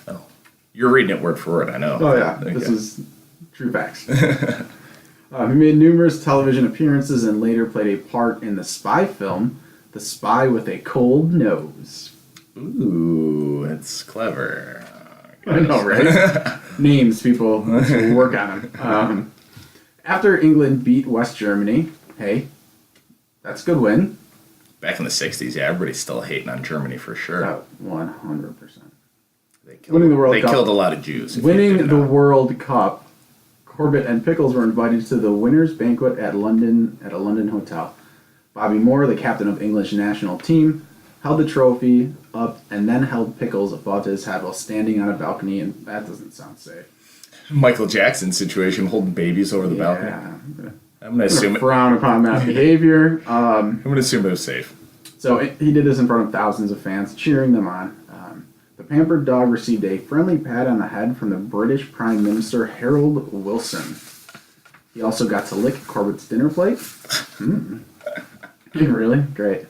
Oh, you're reading it word for word, I know.
Oh yeah, this is true facts. He made numerous television appearances and later played a part in the spy film, The Spy with a Cold Nose.
Ooh, it's clever.
I know, right? Names, people should work on them. After England beat West Germany, hey, that's a good win.
Back in the 60s, yeah, everybody's still hating on Germany for sure.
100%.
They killed,
Winning the World Cup.
They killed a lot of Jews.
Winning the World Cup, Corbett and Pickles were invited to the winners' banquet at a London hotel. Bobby Moore, the captain of English national team, held the trophy up and then held Pickles above his head while standing on a balcony, and that doesn't sound safe.
Michael Jackson situation, holding babies over the balcony.
Yeah.
I'm gonna assume it.
Frown upon that behavior.
I'm gonna assume it was safe.
So he did this in front of thousands of fans, cheering them on. The pampered dog received a friendly pat on the head from the British Prime Minister Harold Wilson. He also got to lick Corbett's dinner plate. Really? Great.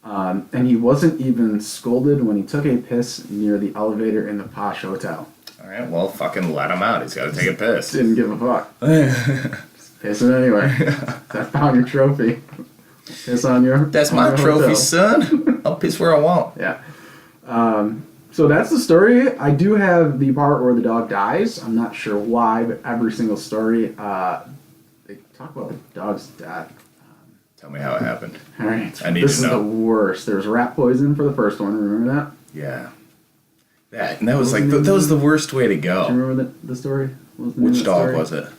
And he wasn't even scolded when he took a piss near the elevator in the posh hotel.
All right, well, fucking let him out. He's got to take a piss.
Didn't give a fuck. Just pissing anyway. That's found your trophy. Piss on your.
That's
on
my
your
trophy,
hotel.
son. I'll piss where I want.
Yeah. So that's the story. I do have the part where the dog dies. I'm not sure why, but every single story, they talk about the dog's death.
Tell me how it happened.
All right.
I need
this
to know.
This is the worst. There was rat poison for the first one. Remember that?
Yeah. That was like that was the worst way to
Do
go.
you remember the story? What was the name
Which
of the
dog
story?
was it?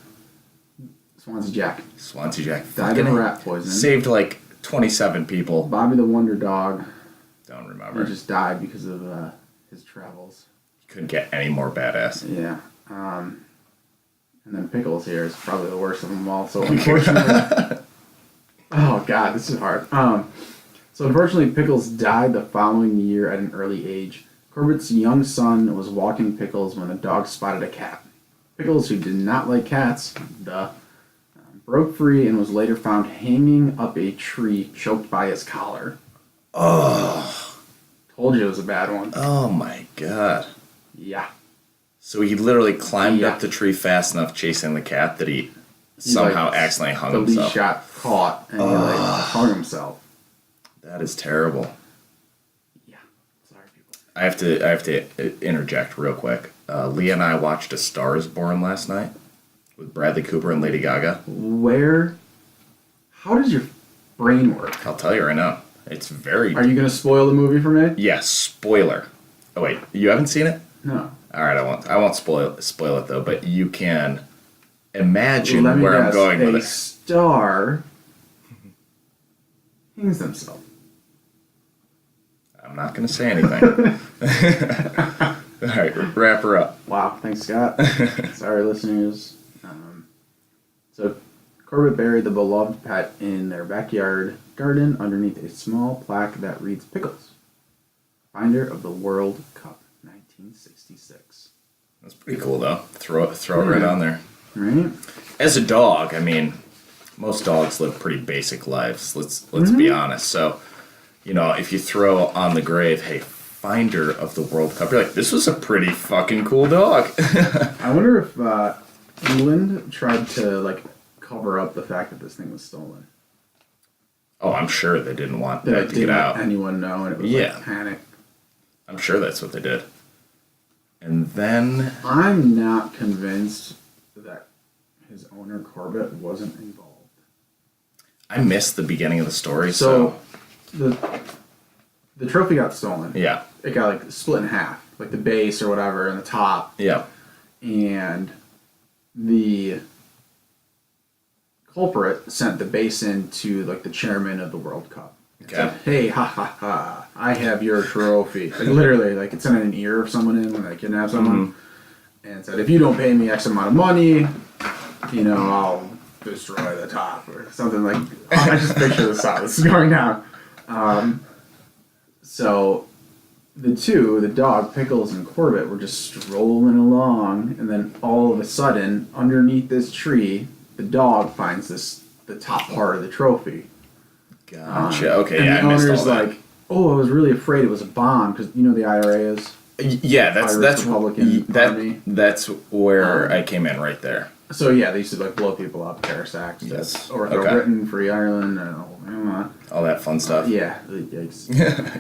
Swansea Jack.
Swansea Jack.
Died of rat poison.
Saved like 27 people.
Bobby the Wonder Dog.
Don't remember.
He just died because of his travels.
Couldn't get any more badass.
Yeah. And then Pickles here is probably the worst of them all. So unfortunately, oh god, this is hard. So unfortunately, Pickles died the following year at an early age. Corbett's young son was walking Pickles when the dog spotted a cat. Pickles, who did not like cats, broke free and was later found hanging up a tree, choked by his collar.
Oh.
Told you it was a bad one.
Oh my god.
Yeah.
So he literally climbed up the tree fast enough chasing the cat that he somehow accidentally hung
the
himself.
leash got caught and he hung himself.
That is terrible.
Yeah. Sorry, people.
I have to interject real quick. Leah and I watched A Star Is Born last night with Bradley Cooper and Lady Gaga.
How does your brain work?
I'll tell you right now. It's very...
Are you going to spoil the movie for me?
Yes, spoiler. Oh wait, you haven't seen it?
No.
All right, I won't spoil it though, but you can imagine
Let me
where I'm
guess,
going with
a
it.
star hangs themselves.
I'm not going to say anything. All right, wrap her up.
Wow, thanks, Scott. Sorry, listeners. So, Corbett buried the beloved pet in their backyard garden underneath a small plaque that reads Pickles, finder of the World Cup, 1966.
That's pretty cool though. Throw it right on there.
Right?
As a dog, I mean, most dogs live pretty basic lives. Let's be honest. So, if you throw on the grave, hey, finder of the World Cup, you're like, this was a pretty fucking cool dog.
I wonder if England tried to cover up the fact that this thing was stolen.
Oh, I'm sure they didn't want
That
that to get out.
Anyone know, and it was panic.
I'm sure that's what they did. And then
I'm not convinced that his owner Corbett wasn't involved.
I missed the beginning of the story,
So the trophy got stolen.
yeah.
It got split in half, like the base or whatever, and the top,
Yeah.
and the culprit sent the base in to the chairman of the World Cup.
Okay.
Said, hey, ha ha ha! I have your trophy. Literally, it sent an ear of someone in when they kidnap someone, and said, if you don't pay me X amount of money, I'll destroy the top or something like. I just picture this out. This is going down. So the dog, Pickles and Corbett, were just strolling along, and then all of a sudden, underneath this tree, the dog finds the top part of the trophy.
Gotcha. Okay,
And
yeah,
the
I missed all
owner's
that.
like, "Oh, I was really afraid it was a bomb because you know the IRA is."
Yeah, that's
Republican Army.
that's where I came in right there.
So yeah, they used to like blow people up, terrorist acts,
Yes.
overthrow
Okay.
Britain, free Ireland, and
All that fun stuff.
yeah, yikes.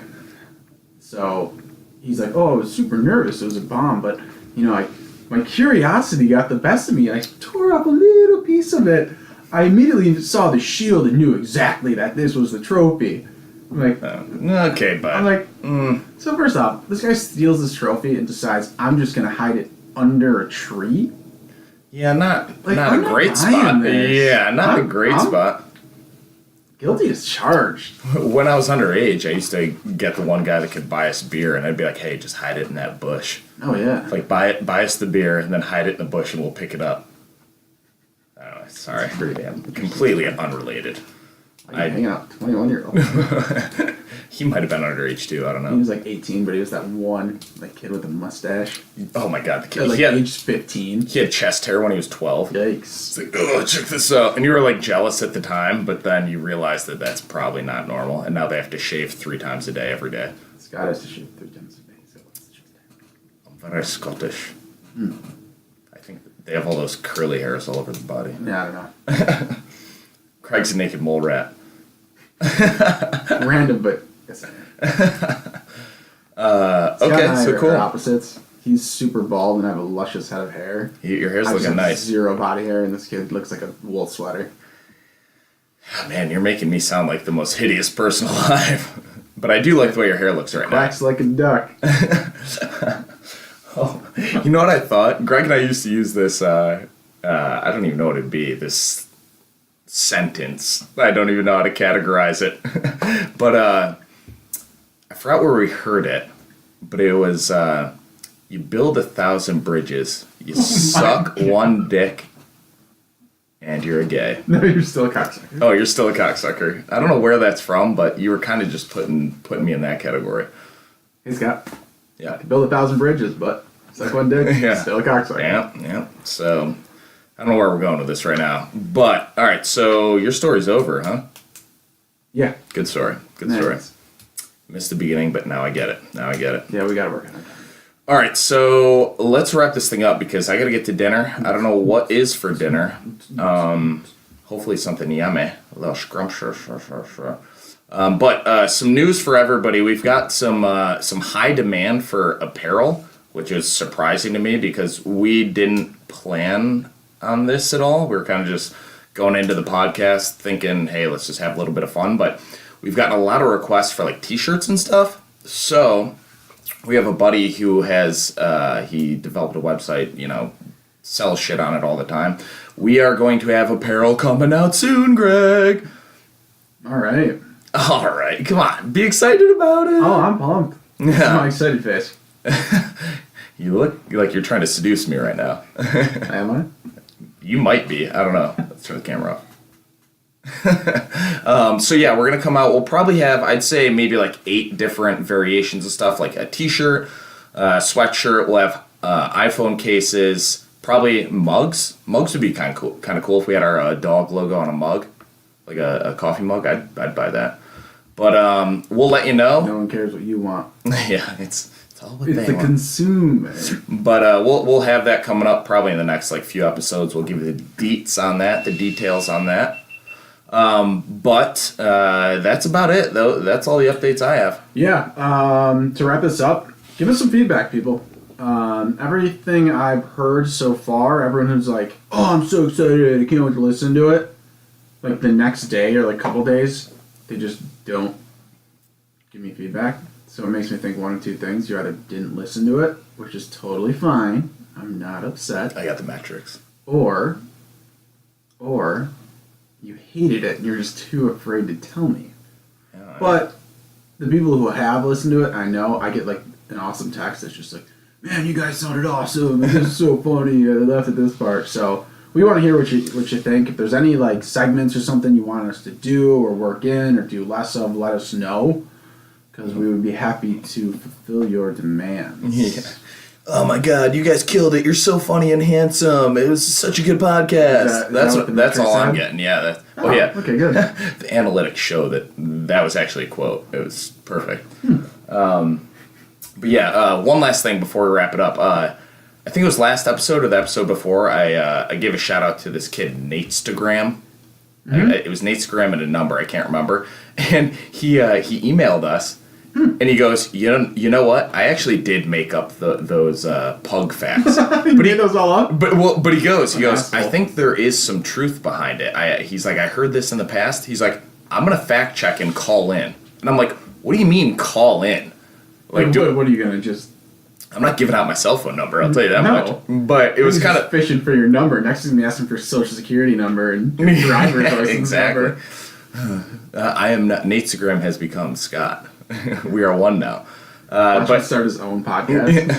So he's like, "Oh, I was super nervous. It was a bomb, but you know, my curiosity got the best of me. I tore up a little piece of it. I immediately saw the shield and knew exactly that this was the trophy." I'm like,
Okay, but
I'm like, so first off, this guy steals this trophy and decides I'm just gonna hide it under a tree.
yeah, not
Like,
not
I'm
a
not
great
buying
spot.
this.
Yeah, not a
I'm-
great
I'm-
spot.
Guilty as charged.
When I was underage, I used to get the one guy that could buy us beer, and I'd be like, "Hey, just hide it in that bush.
Oh yeah.
Like, buy us the beer, and then hide it in the bush, and we'll pick it up." I don't know. Sorry,
pretty damn
completely unrelated.
Hanging out with 21-year-old.
He might have been underage too. I don't
He
know.
was like 18, but he was that one like kid with a mustache.
Oh my god, the
He was
kid.
like
He had
age 15.
he had chest hair when he was 12.
Yikes.
It's like, oh, check this out. And you were like jealous at the time, but then you realize that that's probably not normal. And now they have to shave 3 times a day every day.
Scott has to shoot 3 times a day. So what's the truth?
I'm very Scottish. I think they have all those curly hairs all over the body.
Yeah, I don't know.
Craig's a naked mole rat.
Random, but yes, I am. Scott
Okay,
and I
so
are
cool.
opposites. He's super bald and I have a luscious head of hair.
Your hair's
I just
looking
have
nice.
0 body hair, and this kid looks like a wool sweater.
Man, you're making me sound like the most hideous person alive. But I do like the way your hair looks right now.
Quacks like a duck.
Oh, you know what I thought? Greg and I used to use this, I don't even know what it'd be, this sentence. I don't even know how to categorize it. But I forgot where we heard it, but it was, you build 1,000 bridges, you suck one dick, and you're a gay.
No, you're still a cocksucker.
Oh, you're still a cocksucker. I don't know where that's from, but you were kind of just putting me in that category.
He's got
Yeah.
build 1,000 bridges, but suck one dick,
Yeah.
still a cocksucker.
Yeah. So, I don't know where we're going with this right now. But, all right, so your story's over, huh?
Yeah.
Good story. Good story.
Nice.
Missed the beginning, but now I get it.
Yeah, we gotta work on it.
All right, so let's wrap this thing up because I got to get to dinner. I don't know what is for dinner. Hopefully something yummy. A little scrumptious. But some news for everybody. We've got some high demand for apparel, which is surprising to me because we didn't plan on this at all. We were kind of just going into the podcast thinking, hey, let's just have a little bit of fun. But we've gotten a lot of requests for like t-shirts and stuff. So we have a buddy who has, he developed a website, sells shit on it all the time. We are going to have apparel coming out soon, Greg.
All right.
All right, come on, be excited about it.
Oh, I'm pumped. This is
Yeah.
my excited face.
You look like you're trying to seduce me right now.
Am I?
You might be. I don't know. Let's turn the camera off. So yeah, we're gonna come out. We'll probably have, I'd say, maybe like 8 different variations of stuff, like a T-shirt, sweatshirt. We'll have iPhone cases, probably mugs. Mugs would be kind of cool if we had our dog logo on a mug, like a coffee mug. I'd buy that. But we'll let you know.
No one cares what you want.
Yeah, it's all what
It's
they
the
want.
consumer.
But we'll have that coming up probably in the next few episodes. We'll give you the deets on that, the details on that. But that's about it, though. That's all the updates I have.
Yeah. To wrap this up, give us some feedback, people. Everything I've heard so far, everyone who's like, "Oh, I'm so excited! I can't wait to listen to it." Like the next day or like couple days, they just don't give me feedback. So it makes me think one of 2 things: you either didn't listen to it, which is totally fine. I'm not upset.
I got the metrics.
Or you hated it and you're just too afraid to tell me. But the people who have listened to it, I know, I get like an awesome text that's just like, "Man, you guys sounded awesome. This is so funny. I laughed at this part." So we want to hear what you think. If there's any like segments or something you want us to do or work in or do less of, let us know. because we would be happy to fulfill your demands.
Yeah. Oh my God, you guys killed it! You're so funny and handsome. It was such a good podcast. That's all I'm getting. Yeah. Yeah.
Okay, good.
The analytics show that was actually a quote. It was perfect. But yeah, one last thing before we wrap it up. I think it was last episode or the episode before. I gave a shout out to this kid Natestagram. It was Natestagram and a number I can't remember, and he emailed us. And he goes, you know what? I actually did make up those pug facts.
He made those all up?
But he goes,
Asshole.
I think there is some truth behind it. He's like, I heard this in the past. He's like, I'm gonna fact check and call in. And I'm like, what do you mean call in? Like,
what are you gonna just?
I'm not giving out my cell phone number. I'll tell you that
No.
much. But it was kind of
fishing for your number. Next is gonna be asking for your social security number and your driver's license
exactly.
number.
I am not. Natestagram has become Scott. We are one now.
But start his own podcast.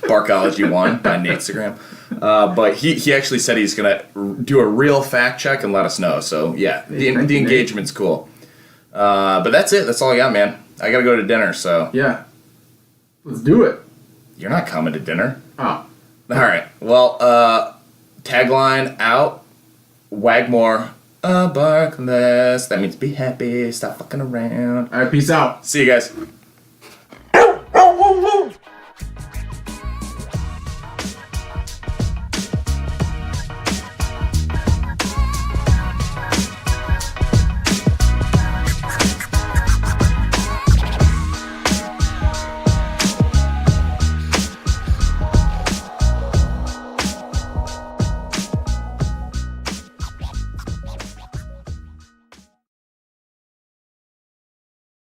Barkology 1 by Natestagram. But he actually said he's going to do a real fact check and let us know. So, yeah, the engagement's cool. But that's it. That's all I got, man. I got to go to dinner, so.
Yeah. Let's do it.
You're not coming to dinner.
Oh.
All right. Well, tagline out. Wagmore. Bark less. That means be happy. Stop fucking around.
All right, peace out.
See you guys.